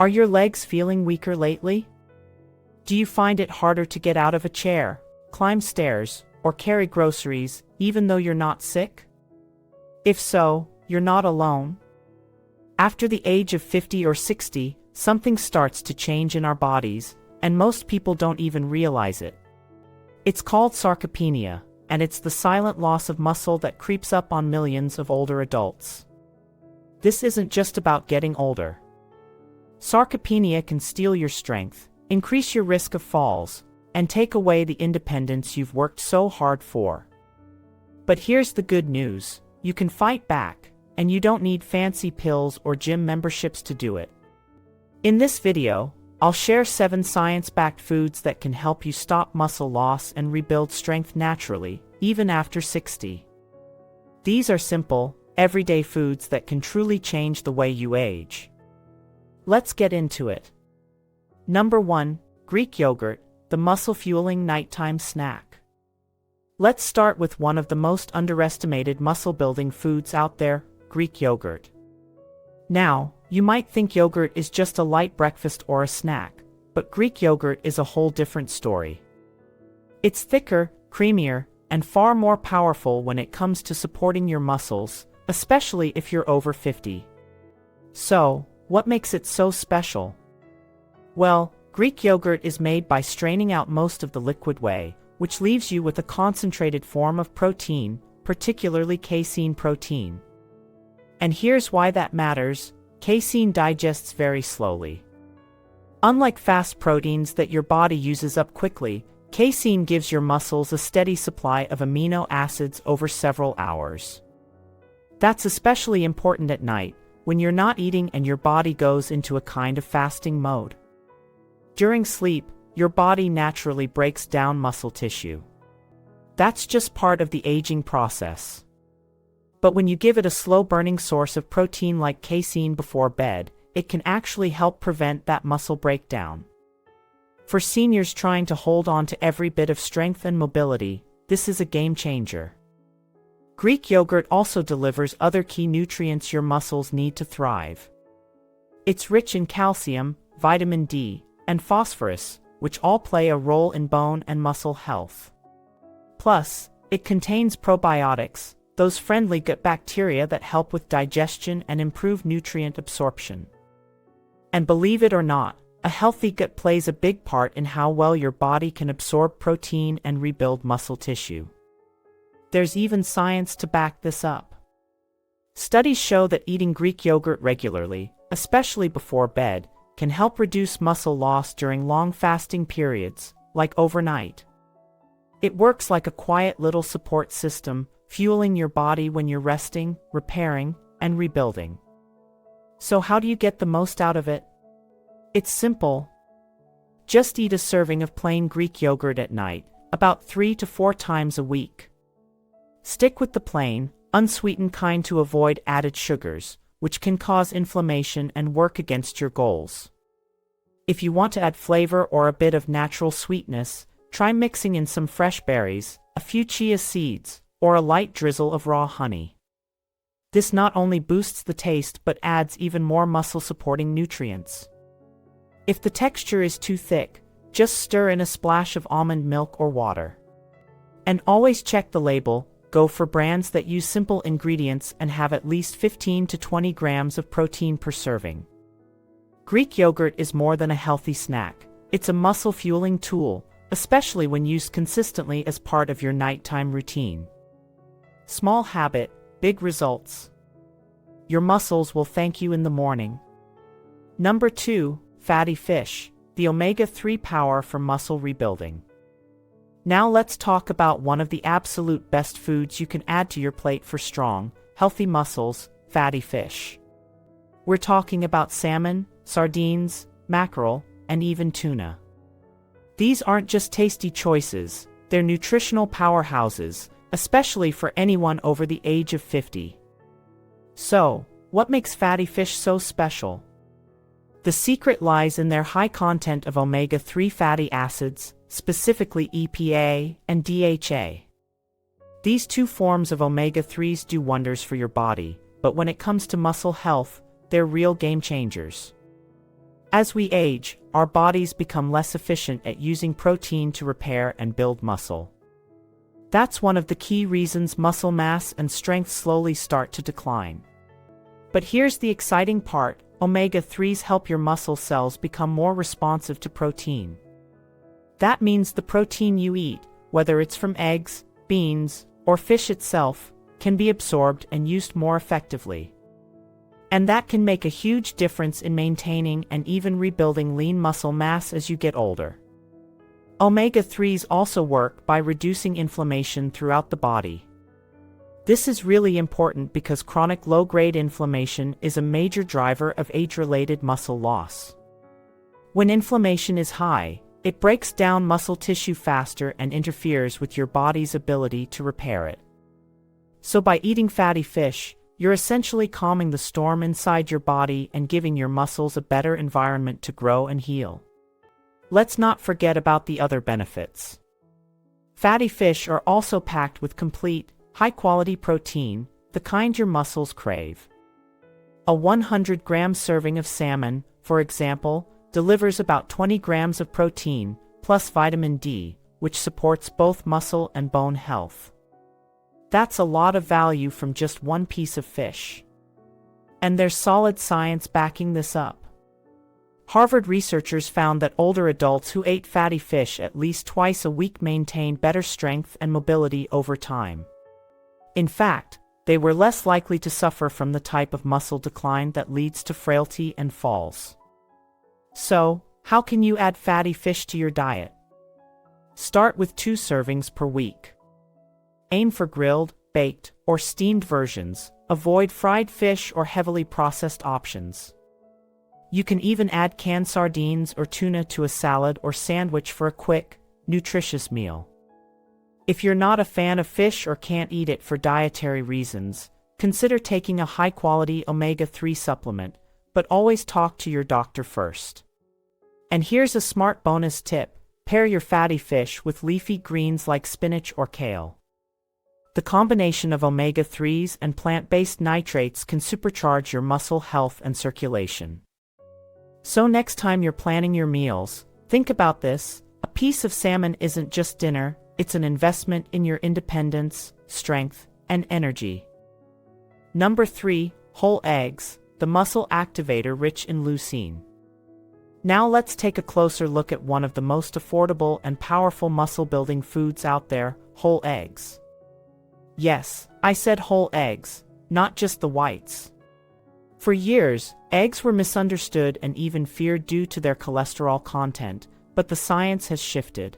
Are your legs feeling weaker lately? Do you find it harder to get out of a chair, climb stairs, or carry groceries, even though you're not sick? If so, you're not alone. After the age of 50 or 60, something starts to change in our bodies, and most people don't even realize it. It's called sarcopenia, and it's the silent loss of muscle that creeps up on millions of older adults. This isn't just about getting older. Sarcopenia can steal your strength, increase your risk of falls, and take away the independence you've worked so hard for. But here's the good news: you can fight back, and you don't need fancy pills or gym memberships to do it. In this video, I'll share 7 science-backed foods that can help you stop muscle loss and rebuild strength naturally, even after 60. These are simple, everyday foods that can truly change the way you age. Let's get into it. Number 1, Greek yogurt, the muscle-fueling nighttime snack. Let's start with one of the most underestimated muscle-building foods out there, Greek yogurt. Now, you might think yogurt is just a light breakfast or a snack, but Greek yogurt is a whole different story. It's thicker, creamier, and far more powerful when it comes to supporting your muscles, especially if you're over 50. So, what makes it so special? Well, Greek yogurt is made by straining out most of the liquid whey, which leaves you with a concentrated form of protein, particularly casein protein. And here's why that matters: casein digests very slowly. Unlike fast proteins that your body uses up quickly, casein gives your muscles a steady supply of amino acids over several hours. That's especially important at night, when you're not eating and your body goes into a kind of fasting mode. During sleep, your body naturally breaks down muscle tissue. That's just part of the aging process. But when you give it a slow-burning source of protein like casein before bed, it can actually help prevent that muscle breakdown. For seniors trying to hold on to every bit of strength and mobility, this is a game changer. Greek yogurt also delivers other key nutrients your muscles need to thrive. It's rich in calcium, vitamin D, and phosphorus, which all play a role in bone and muscle health. Plus, it contains probiotics, those friendly gut bacteria that help with digestion and improve nutrient absorption. And believe it or not, a healthy gut plays a big part in how well your body can absorb protein and rebuild muscle tissue. There's even science to back this up. Studies show that eating Greek yogurt regularly, especially before bed, can help reduce muscle loss during long fasting periods, like overnight. It works like a quiet little support system, fueling your body when you're resting, repairing, and rebuilding. So how do you get the most out of it? It's simple. Just eat a serving of plain Greek yogurt at night, about 3 to 4 times a week. Stick with the plain, unsweetened kind to avoid added sugars, which can cause inflammation and work against your goals. If you want to add flavor or a bit of natural sweetness, try mixing in some fresh berries, a few chia seeds, or a light drizzle of raw honey. This not only boosts the taste but adds even more muscle-supporting nutrients. If the texture is too thick, just stir in a splash of almond milk or water. And always check the label. Go for brands that use simple ingredients and have at least 15 to 20 grams of protein per serving. Greek yogurt is more than a healthy snack. It's a muscle-fueling tool, especially when used consistently as part of your nighttime routine. Small habit, big results. Your muscles will thank you in the morning. Number 2, fatty fish, the omega-3 power for muscle rebuilding. Now let's talk about one of the absolute best foods you can add to your plate for strong, healthy muscles, fatty fish. We're talking about salmon, sardines, mackerel, and even tuna. These aren't just tasty choices, they're nutritional powerhouses, especially for anyone over the age of 50. So, what makes fatty fish so special? The secret lies in their high content of omega-3 fatty acids, specifically EPA and DHA. These 2 forms of omega-3s do wonders for your body, but when it comes to muscle health, they're real game changers. As we age, our bodies become less efficient at using protein to repair and build muscle. That's one of the key reasons muscle mass and strength slowly start to decline. But here's the exciting part: omega-3s help your muscle cells become more responsive to protein. That means the protein you eat, whether it's from eggs, beans, or fish itself, can be absorbed and used more effectively. And that can make a huge difference in maintaining and even rebuilding lean muscle mass as you get older. Omega-3s also work by reducing inflammation throughout the body. This is really important because chronic low-grade inflammation is a major driver of age-related muscle loss. When inflammation is high, it breaks down muscle tissue faster and interferes with your body's ability to repair it. So by eating fatty fish, you're essentially calming the storm inside your body and giving your muscles a better environment to grow and heal. Let's not forget about the other benefits. Fatty fish are also packed with complete, high-quality protein, the kind your muscles crave. A 100-gram serving of salmon, for example, delivers about 20 grams of protein, plus vitamin D, which supports both muscle and bone health. That's a lot of value from just one piece of fish. And there's solid science backing this up. Harvard researchers found that older adults who ate fatty fish at least twice a week maintained better strength and mobility over time. In fact, they were less likely to suffer from the type of muscle decline that leads to frailty and falls. So, how can you add fatty fish to your diet? Start with 2 servings per week. Aim for grilled, baked, or steamed versions. Avoid fried fish or heavily processed options. You can even add canned sardines or tuna to a salad or sandwich for a quick, nutritious meal. If you're not a fan of fish or can't eat it for dietary reasons, consider taking a high-quality omega-3 supplement, but always talk to your doctor first. And here's a smart bonus tip: pair your fatty fish with leafy greens like spinach or kale. The combination of omega-3s and plant-based nitrates can supercharge your muscle health and circulation. So next time you're planning your meals, think about this: a piece of salmon isn't just dinner, it's an investment in your independence, strength, and energy. Number 3, whole eggs, the muscle activator rich in leucine. Now let's take a closer look at one of the most affordable and powerful muscle-building foods out there: whole eggs. Yes, I said whole eggs, not just the whites. For years, eggs were misunderstood and even feared due to their cholesterol content, but the science has shifted.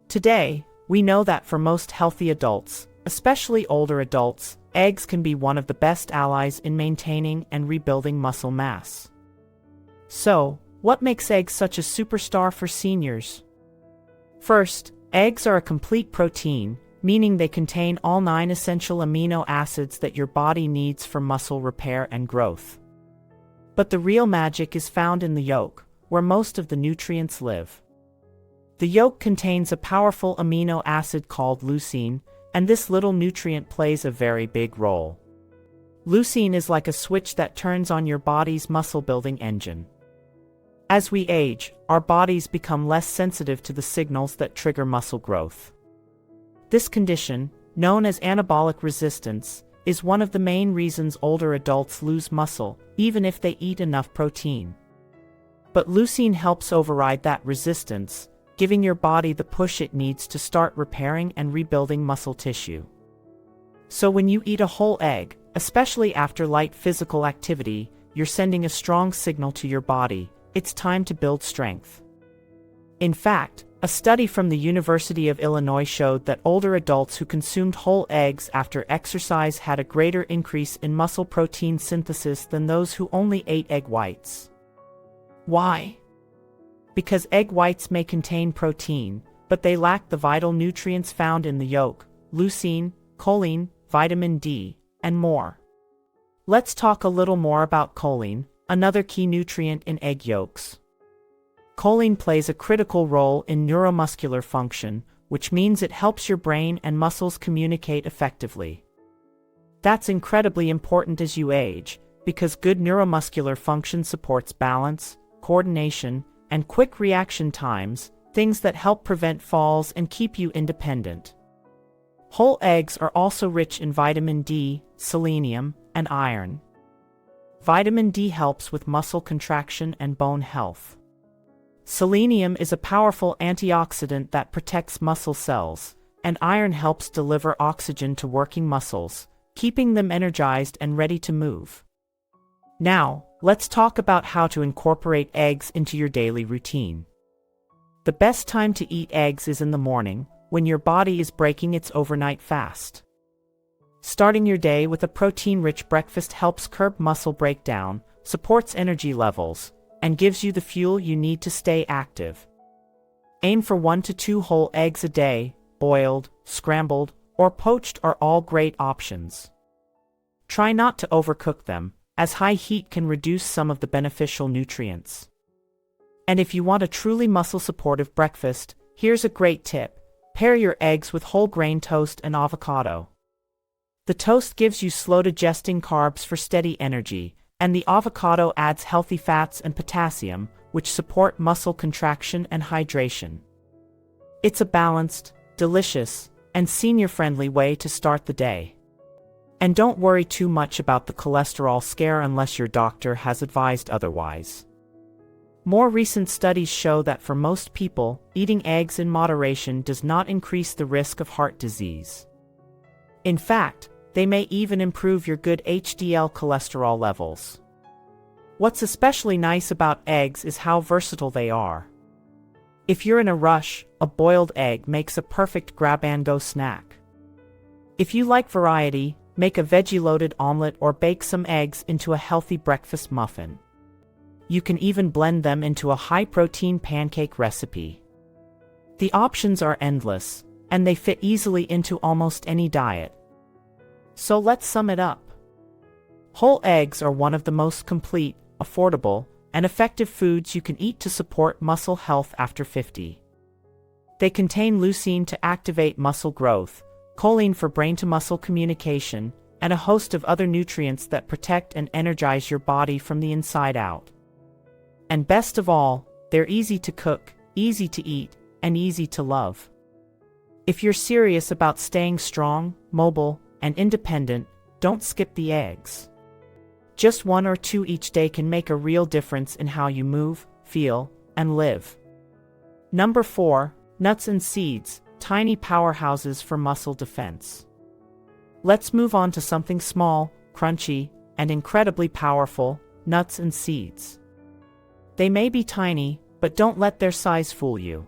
Today, we know that for most healthy adults, especially older adults, eggs can be one of the best allies in maintaining and rebuilding muscle mass. So, what makes eggs such a superstar for seniors? First, eggs are a complete protein, meaning they contain all 9 essential amino acids that your body needs for muscle repair and growth. But the real magic is found in the yolk, where most of the nutrients live. The yolk contains a powerful amino acid called leucine, and this little nutrient plays a very big role. Leucine is like a switch that turns on your body's muscle-building engine. As we age, our bodies become less sensitive to the signals that trigger muscle growth. This condition, known as anabolic resistance, is one of the main reasons older adults lose muscle, even if they eat enough protein. But leucine helps override that resistance, giving your body the push it needs to start repairing and rebuilding muscle tissue. So when you eat a whole egg, especially after light physical activity, you're sending a strong signal to your body: it's time to build strength. In fact, a study from the University of Illinois showed that older adults who consumed whole eggs after exercise had a greater increase in muscle protein synthesis than those who only ate egg whites. Why? Because egg whites may contain protein, but they lack the vital nutrients found in the yolk: leucine, choline, vitamin D, and more. Let's talk a little more about choline, another key nutrient in egg yolks. Choline plays a critical role in neuromuscular function, which means it helps your brain and muscles communicate effectively. That's incredibly important as you age, because good neuromuscular function supports balance, coordination, and quick reaction times, things that help prevent falls and keep you independent. Whole eggs are also rich in vitamin D, selenium, and iron. Vitamin D helps with muscle contraction and bone health. Selenium is a powerful antioxidant that protects muscle cells, and iron helps deliver oxygen to working muscles, keeping them energized and ready to move. Now, let's talk about how to incorporate eggs into your daily routine. The best time to eat eggs is in the morning, when your body is breaking its overnight fast. Starting your day with a protein-rich breakfast helps curb muscle breakdown, supports energy levels, and gives you the fuel you need to stay active. Aim for 1 to 2 whole eggs a day. Boiled, scrambled, or poached are all great options. Try not to overcook them, as high heat can reduce some of the beneficial nutrients. And if you want a truly muscle-supportive breakfast, here's a great tip. Pair your eggs with whole grain toast and avocado. The toast gives you slow-digesting carbs for steady energy, and the avocado adds healthy fats and potassium, which support muscle contraction and hydration. It's a balanced, delicious, and senior-friendly way to start the day. And don't worry too much about the cholesterol scare unless your doctor has advised otherwise. More recent studies show that for most people, eating eggs in moderation does not increase the risk of heart disease. In fact, they may even improve your good HDL cholesterol levels. What's especially nice about eggs is how versatile they are. If you're in a rush, a boiled egg makes a perfect grab-and-go snack. If you like variety, make a veggie-loaded omelet or bake some eggs into a healthy breakfast muffin. You can even blend them into a high-protein pancake recipe. The options are endless, and they fit easily into almost any diet. So let's sum it up. Whole eggs are one of the most complete, affordable, and effective foods you can eat to support muscle health after 50. They contain leucine to activate muscle growth, choline for brain-to-muscle communication, and a host of other nutrients that protect and energize your body from the inside out. And best of all, they're easy to cook, easy to eat, and easy to love. If you're serious about staying strong, mobile, and independent, don't skip the eggs. Just 1 or 2 each day can make a real difference in how you move, feel, and live. Number 4, nuts and seeds, tiny powerhouses for muscle defense. Let's move on to something small, crunchy, and incredibly powerful, nuts and seeds. They may be tiny, but don't let their size fool you.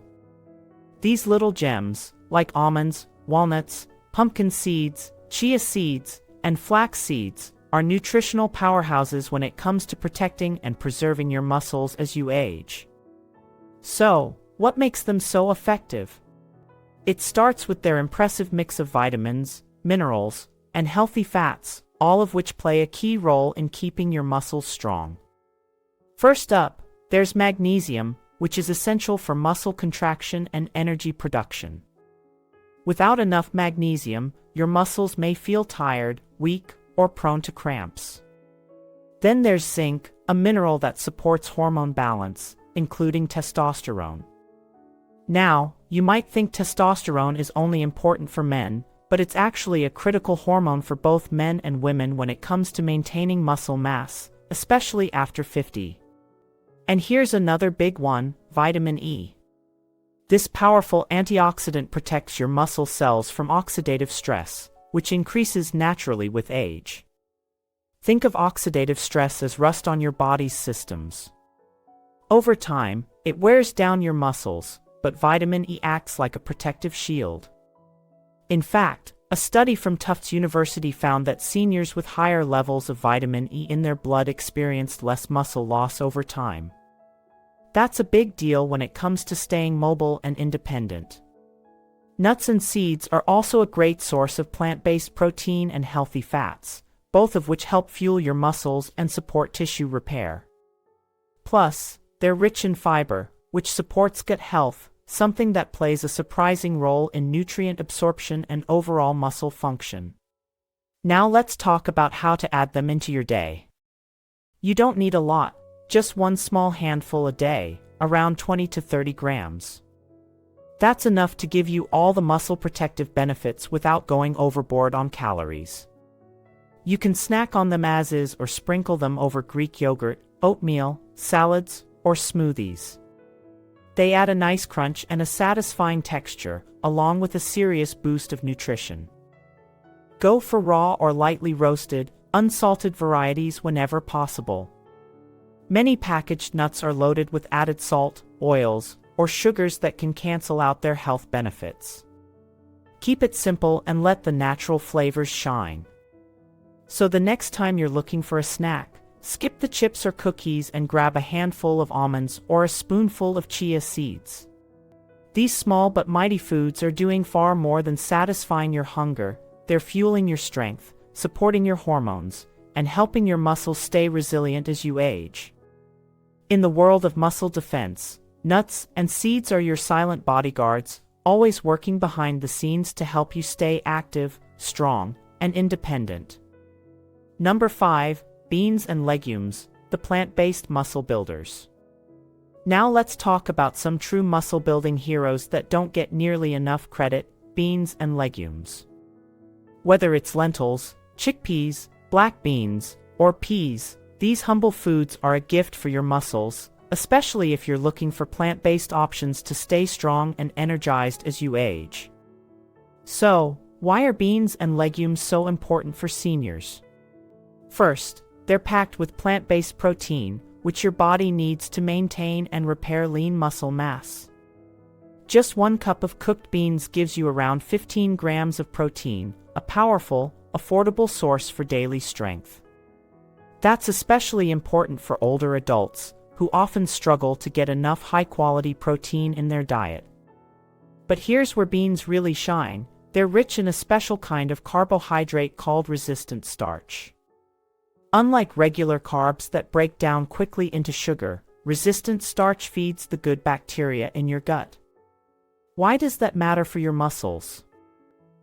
These little gems, like almonds, walnuts, pumpkin seeds, chia seeds, and flax seeds, are nutritional powerhouses when it comes to protecting and preserving your muscles as you age. So, what makes them so effective? It starts with their impressive mix of vitamins, minerals, and healthy fats, all of which play a key role in keeping your muscles strong. First up, there's magnesium, which is essential for muscle contraction and energy production. Without enough magnesium, your muscles may feel tired, weak, or prone to cramps. Then there's zinc, a mineral that supports hormone balance, including testosterone. Now, you might think testosterone is only important for men, but it's actually a critical hormone for both men and women when it comes to maintaining muscle mass, especially after 50. And here's another big one, vitamin E. This powerful antioxidant protects your muscle cells from oxidative stress, which increases naturally with age. Think of oxidative stress as rust on your body's systems. Over time, it wears down your muscles, but vitamin E acts like a protective shield. In fact, a study from Tufts University found that seniors with higher levels of vitamin E in their blood experienced less muscle loss over time. That's a big deal when it comes to staying mobile and independent. Nuts and seeds are also a great source of plant-based protein and healthy fats, both of which help fuel your muscles and support tissue repair. Plus, they're rich in fiber, which supports gut health, something that plays a surprising role in nutrient absorption and overall muscle function. Now let's talk about how to add them into your day. You don't need a lot. Just one small handful a day, around 20 to 30 grams. That's enough to give you all the muscle protective benefits without going overboard on calories. You can snack on them as is or sprinkle them over Greek yogurt, oatmeal, salads, or smoothies. They add a nice crunch and a satisfying texture, along with a serious boost of nutrition. Go for raw or lightly roasted, unsalted varieties whenever possible. Many packaged nuts are loaded with added salt, oils, or sugars that can cancel out their health benefits. Keep it simple and let the natural flavors shine. So the next time you're looking for a snack, skip the chips or cookies and grab a handful of almonds or a spoonful of chia seeds. These small but mighty foods are doing far more than satisfying your hunger. They're fueling your strength, supporting your hormones, and helping your muscles stay resilient as you age. In the world of muscle defense, nuts and seeds are your silent bodyguards, always working behind the scenes to help you stay active, strong, and independent. Number 5. Beans and legumes, the plant-based muscle builders. Now let's talk about some true muscle-building heroes that don't get nearly enough credit: beans and legumes. Whether it's lentils, chickpeas, black beans, or peas, these humble foods are a gift for your muscles, especially if you're looking for plant-based options to stay strong and energized as you age. So, why are beans and legumes so important for seniors? First, they're packed with plant-based protein, which your body needs to maintain and repair lean muscle mass. Just 1 cup of cooked beans gives you around 15 grams of protein, a powerful, affordable source for daily strength. That's especially important for older adults, who often struggle to get enough high-quality protein in their diet. But here's where beans really shine: they're rich in a special kind of carbohydrate called resistant starch. Unlike regular carbs that break down quickly into sugar, resistant starch feeds the good bacteria in your gut. Why does that matter for your muscles?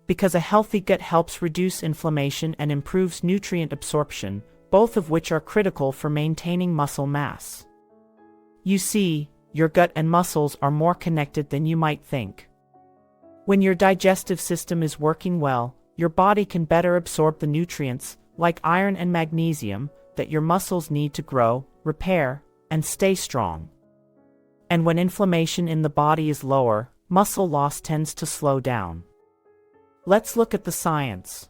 Because a healthy gut helps reduce inflammation and improves nutrient absorption, both of which are critical for maintaining muscle mass. You see, your gut and muscles are more connected than you might think. When your digestive system is working well, your body can better absorb the nutrients, like iron and magnesium, that your muscles need to grow, repair, and stay strong. And when inflammation in the body is lower, muscle loss tends to slow down. Let's look at the science.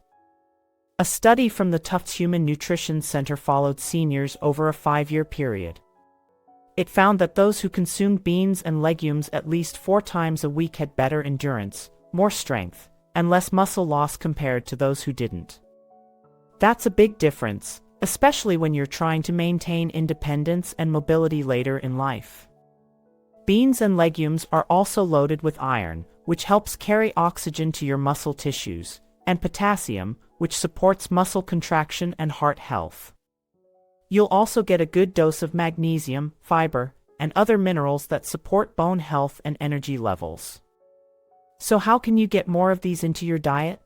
A study from the Tufts Human Nutrition Center followed seniors over a 5-year period. It found that those who consumed beans and legumes at least 4 times a week had better endurance, more strength, and less muscle loss compared to those who didn't. That's a big difference, especially when you're trying to maintain independence and mobility later in life. Beans and legumes are also loaded with iron, which helps carry oxygen to your muscle tissues, and potassium, which supports muscle contraction and heart health. You'll also get a good dose of magnesium, fiber, and other minerals that support bone health and energy levels. So how can you get more of these into your diet?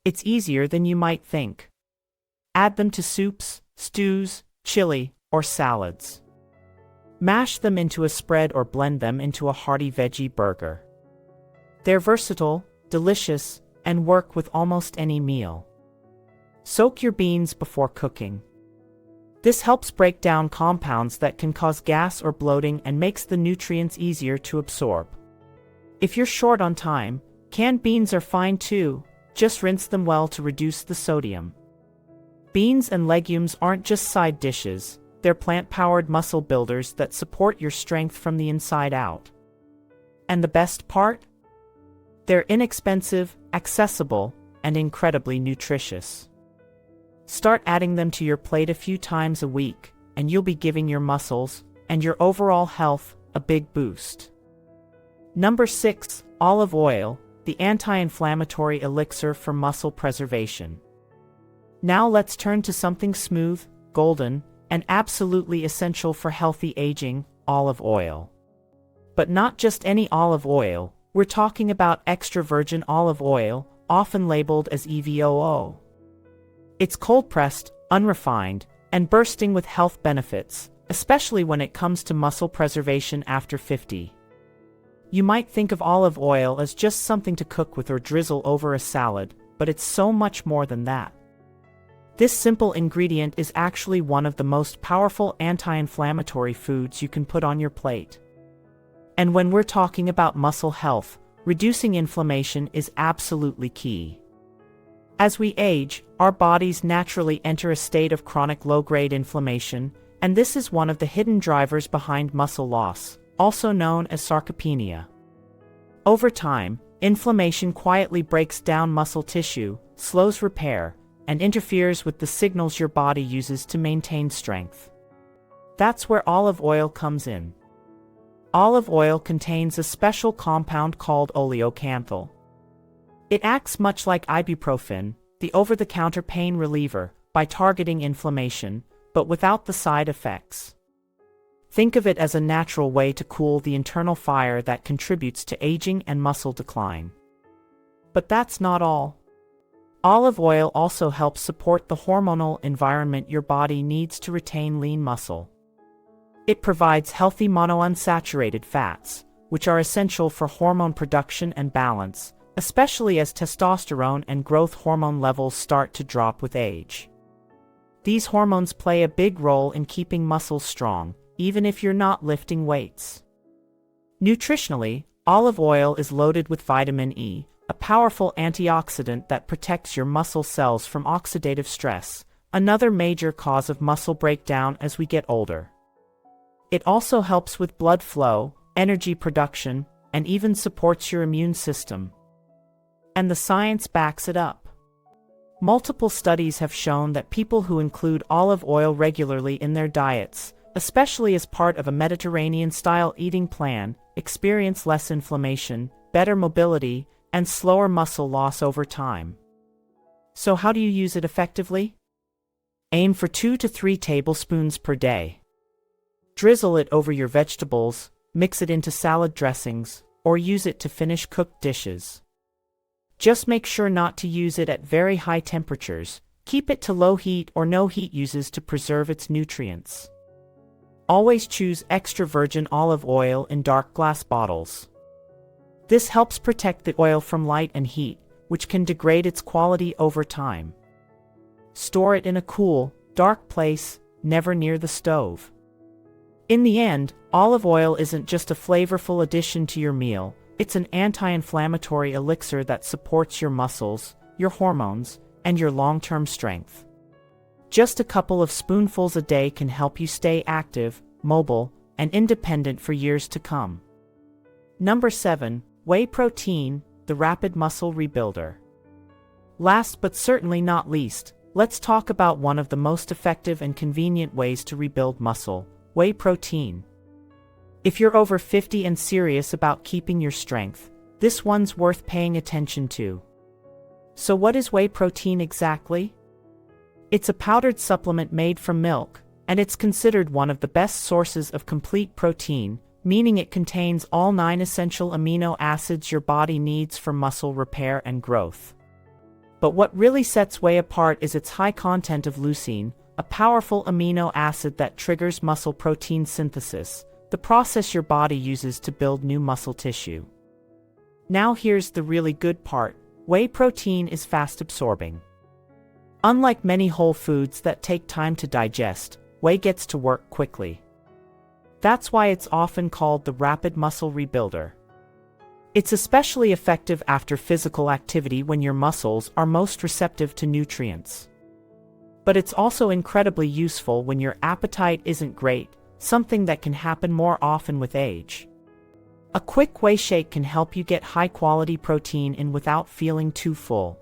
It's easier than you might think. Add them to soups, stews, chili, or salads. Mash them into a spread or blend them into a hearty veggie burger. They're versatile, delicious, and work with almost any meal. Soak your beans before cooking. This helps break down compounds that can cause gas or bloating and makes the nutrients easier to absorb. If you're short on time, canned beans are fine too, just rinse them well to reduce the sodium. Beans and legumes aren't just side dishes, they're plant-powered muscle builders that support your strength from the inside out. And the best part? They're inexpensive, accessible, and incredibly nutritious. Start adding them to your plate a few times a week, and you'll be giving your muscles, and your overall health, a big boost. Number 6. Olive oil, the anti-inflammatory elixir for muscle preservation. Now let's turn to something smooth, golden, and absolutely essential for healthy aging: olive oil. But not just any olive oil, we're talking about extra virgin olive oil, often labeled as EVOO. It's cold-pressed, unrefined, and bursting with health benefits, especially when it comes to muscle preservation after 50. You might think of olive oil as just something to cook with or drizzle over a salad, but it's so much more than that. This simple ingredient is actually one of the most powerful anti-inflammatory foods you can put on your plate. And when we're talking about muscle health, reducing inflammation is absolutely key. As we age, our bodies naturally enter a state of chronic low-grade inflammation, and this is one of the hidden drivers behind muscle loss, also known as sarcopenia. Over time, inflammation quietly breaks down muscle tissue, slows repair, and interferes with the signals your body uses to maintain strength. That's where olive oil comes in. Olive oil contains a special compound called oleocanthal. It acts much like ibuprofen, the over-the-counter pain reliever, by targeting inflammation, but without the side effects. Think of it as a natural way to cool the internal fire that contributes to aging and muscle decline. But that's not all. Olive oil also helps support the hormonal environment your body needs to retain lean muscle. It provides healthy monounsaturated fats, which are essential for hormone production and balance, especially as testosterone and growth hormone levels start to drop with age. These hormones play a big role in keeping muscles strong, even if you're not lifting weights. Nutritionally, olive oil is loaded with vitamin E, a powerful antioxidant that protects your muscle cells from oxidative stress, another major cause of muscle breakdown as we get older. It also helps with blood flow, energy production, and even supports your immune system. And the science backs it up. Multiple studies have shown that people who include olive oil regularly in their diets, especially as part of a Mediterranean-style eating plan, experience less inflammation, better mobility, and slower muscle loss over time. So how do you use it effectively? Aim for 2 to 3 tablespoons per day. Drizzle it over your vegetables, mix it into salad dressings, or use it to finish cooked dishes. Just make sure not to use it at very high temperatures. Keep it to low heat or no heat uses to preserve its nutrients. Always choose extra virgin olive oil in dark glass bottles. This helps protect the oil from light and heat, which can degrade its quality over time. Store it in a cool, dark place, never near the stove. In the end, olive oil isn't just a flavorful addition to your meal, it's an anti-inflammatory elixir that supports your muscles, your hormones, and your long-term strength. Just a couple of spoonfuls a day can help you stay active, mobile, and independent for years to come. Number 7. Whey protein, the rapid muscle rebuilder. Last but certainly not least, let's talk about one of the most effective and convenient ways to rebuild muscle: whey protein. If you're over 50 and serious about keeping your strength, this one's worth paying attention to. So what is whey protein exactly? It's a powdered supplement made from milk, and it's considered one of the best sources of complete protein, meaning it contains all 9 essential amino acids your body needs for muscle repair and growth. But what really sets whey apart is its high content of leucine, a powerful amino acid that triggers muscle protein synthesis, the process your body uses to build new muscle tissue. Now here's the really good part: whey protein is fast absorbing. Unlike many whole foods that take time to digest, whey gets to work quickly. That's why it's often called the rapid muscle rebuilder. It's especially effective after physical activity when your muscles are most receptive to nutrients. But it's also incredibly useful when your appetite isn't great, something that can happen more often with age. A quick whey shake can help you get high-quality protein in without feeling too full.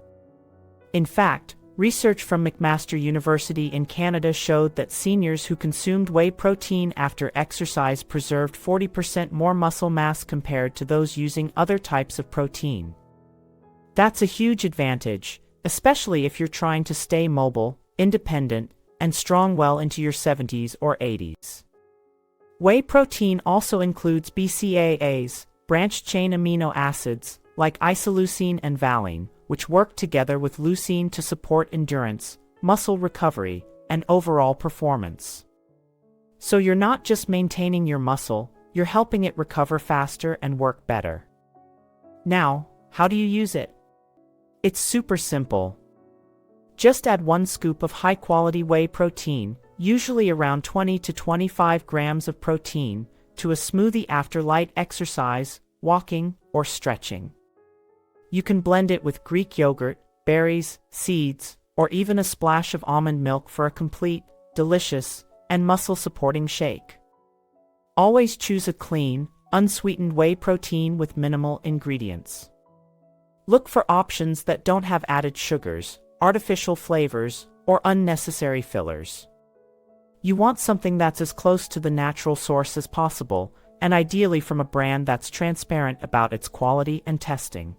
In fact, research from McMaster University in Canada showed that seniors who consumed whey protein after exercise preserved 40% more muscle mass compared to those using other types of protein. That's a huge advantage, especially if you're trying to stay mobile, independent, and strong well into your 70s or 80s. Whey protein also includes BCAAs, branched-chain amino acids, like isoleucine and valine, which work together with leucine to support endurance, muscle recovery, and overall performance. So you're not just maintaining your muscle, you're helping it recover faster and work better. Now, how do you use it? It's super simple. Just add 1 scoop of high-quality whey protein, usually around 20 to 25 grams of protein, to a smoothie after light exercise, walking, or stretching. You can blend it with Greek yogurt, berries, seeds, or even a splash of almond milk for a complete, delicious, and muscle-supporting shake. Always choose a clean, unsweetened whey protein with minimal ingredients. Look for options that don't have added sugars, artificial flavors, or unnecessary fillers. You want something that's as close to the natural source as possible, and ideally from a brand that's transparent about its quality and testing.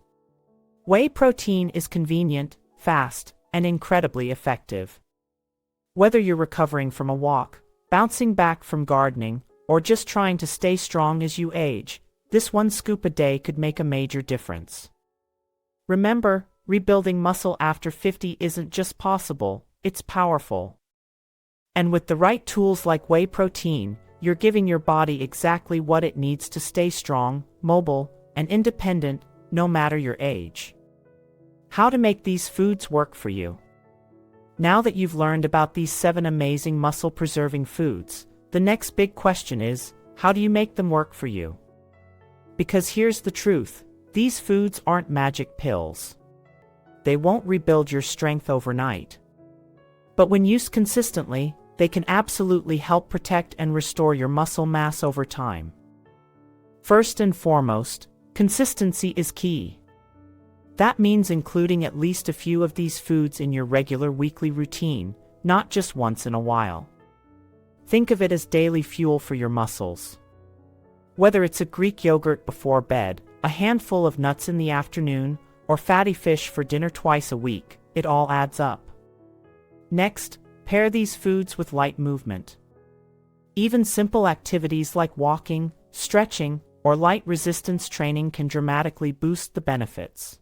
Whey protein is convenient, fast, and incredibly effective. Whether you're recovering from a walk, bouncing back from gardening, or just trying to stay strong as you age, this 1 scoop a day could make a major difference. Remember, rebuilding muscle after 50 isn't just possible, it's powerful. And with the right tools like whey protein, you're giving your body exactly what it needs to stay strong, mobile, and independent, no matter your age. How to make these foods work for you? Now that you've learned about these 7 amazing muscle-preserving foods, the next big question is, how do you make them work for you? Because here's the truth, these foods aren't magic pills. They won't rebuild your strength overnight. But when used consistently, they can absolutely help protect and restore your muscle mass over time. First and foremost, consistency is key. That means including at least a few of these foods in your regular weekly routine, not just once in a while. Think of it as daily fuel for your muscles. Whether it's a Greek yogurt before bed, a handful of nuts in the afternoon, or fatty fish for dinner twice a week, it all adds up. Next, pair these foods with light movement. Even simple activities like walking, stretching, or light resistance training can dramatically boost the benefits.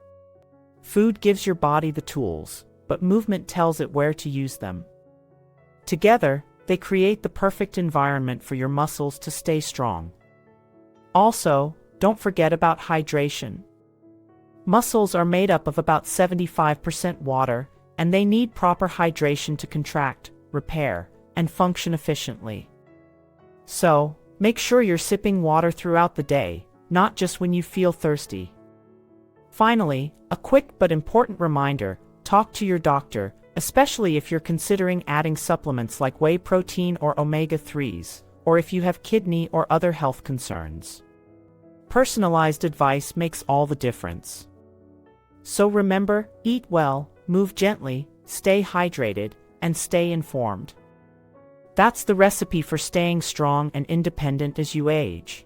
Food gives your body the tools, but movement tells it where to use them. Together, they create the perfect environment for your muscles to stay strong. Also, don't forget about hydration. Muscles are made up of about 75% water, and they need proper hydration to contract, repair, and function efficiently. So, make sure you're sipping water throughout the day, not just when you feel thirsty. Finally, a quick but important reminder, talk to your doctor, especially if you're considering adding supplements like whey protein or omega-3s, or if you have kidney or other health concerns. Personalized advice makes all the difference. So remember, eat well, move gently, stay hydrated, and stay informed. That's the recipe for staying strong and independent as you age.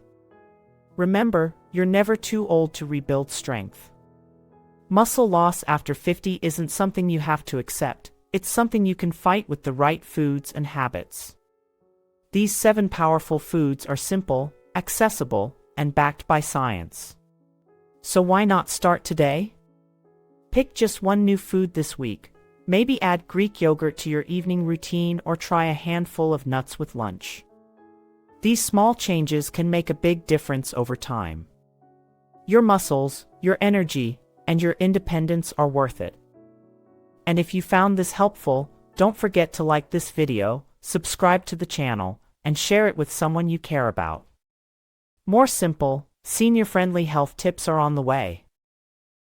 Remember, you're never too old to rebuild strength. Muscle loss after 50 isn't something you have to accept, it's something you can fight with the right foods and habits. These 7 powerful foods are simple, accessible, and backed by science. So why not start today? Pick just 1 new food this week. Maybe add Greek yogurt to your evening routine or try a handful of nuts with lunch. These small changes can make a big difference over time. Your muscles, your energy, and your independence are worth it. And if you found this helpful, don't forget to like this video, subscribe to the channel, and share it with someone you care about. More simple, senior-friendly health tips are on the way.